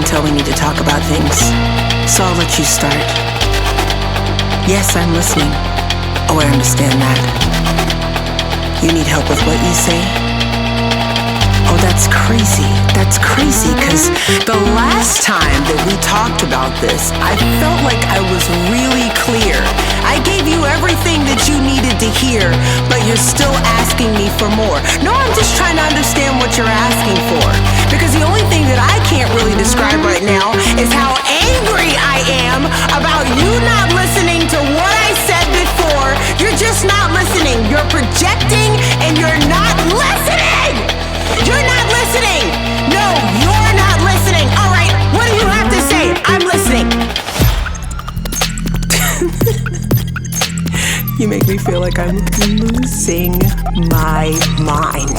can tell we need to talk about things, so I'll let you start. Yes, I'm listening. Oh, I understand that. You need help with what you say? Oh, that's crazy. That's crazy, because the last time that we talked about this, I felt like I was really clear. I gave you everything that you needed to hear, but you're still asking me for more. No, I'm just trying to understand what you're asking for, because the only thing that I can't really describe right now is how angry I am about you not listening to what I said before. You're just not listening. You're projecting and you're not listening. You're not listening. No, you're not listening. All right, what do you have to say? I'm listening. You make me feel like I'm losing my mind.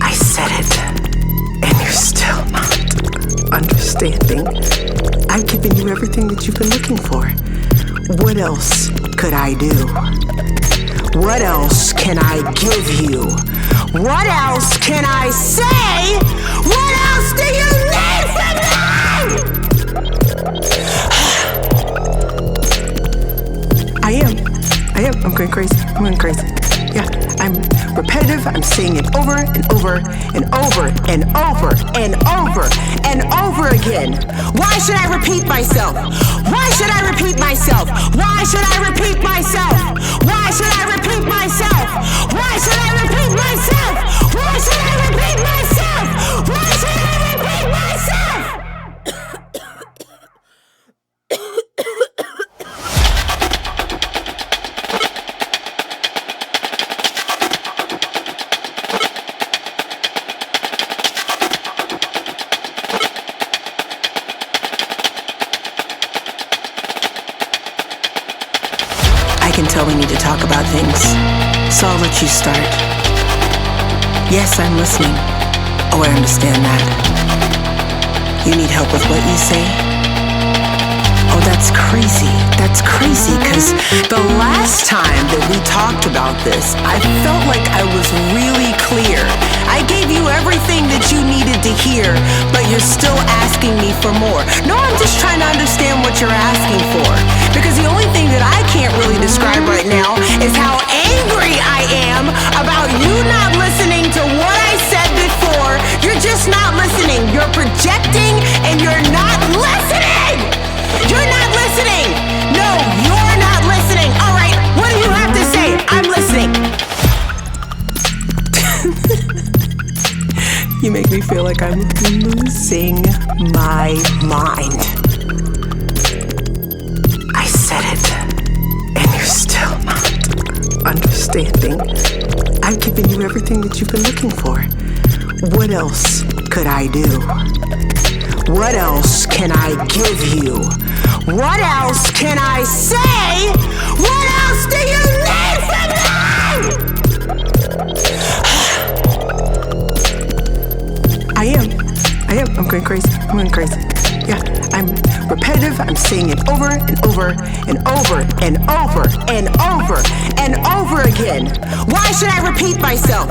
I said it, and you're still not understanding. I've given you everything that you've been looking for. What else could I do? What else can I give you? What else can I say? What else do you need from me? I am. I'm going crazy. Yeah, I'm repetitive. I'm saying it over and over and over and over and over and over again. Why should I repeat myself? Why should I repeat myself? Why should I repeat myself? Why should I repeat myself? Why should I repeat myself? Why should I repeat myself? Why should I repeat myself? I can tell we need to talk about things, so I'll let you start. Yes, I'm listening. Oh, I understand that. You need help with what you say? Oh, that's crazy. That's crazy, because the last time that we talked about this, I felt like I was really clear. I gave you everything that you needed to hear, but you're still asking me for more. No, I'm just trying to understand what you're asking for, because the only thing that I can't really describe right now is how angry I am about you not listening to what I said before. You're just not listening. You're projecting and you're not listening. You're not listening. No, you're not listening. All right, what do you have to say? I'm listening. You make me feel like I'm losing my mind. I said it, and you're still not understanding. I've given you everything that you've been looking for. What else could I do? What else can I give you? What else can I say? What else do you need from me? I am. I'm going crazy. Yeah, I'm repetitive. I'm saying it over and over and over and over and over and over again. Why should I repeat myself?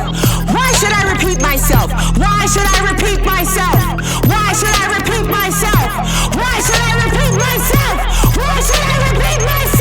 Why should I repeat myself? Why should I repeat myself? Why should I repeat myself? Why should I repeat myself? Why should I repeat myself?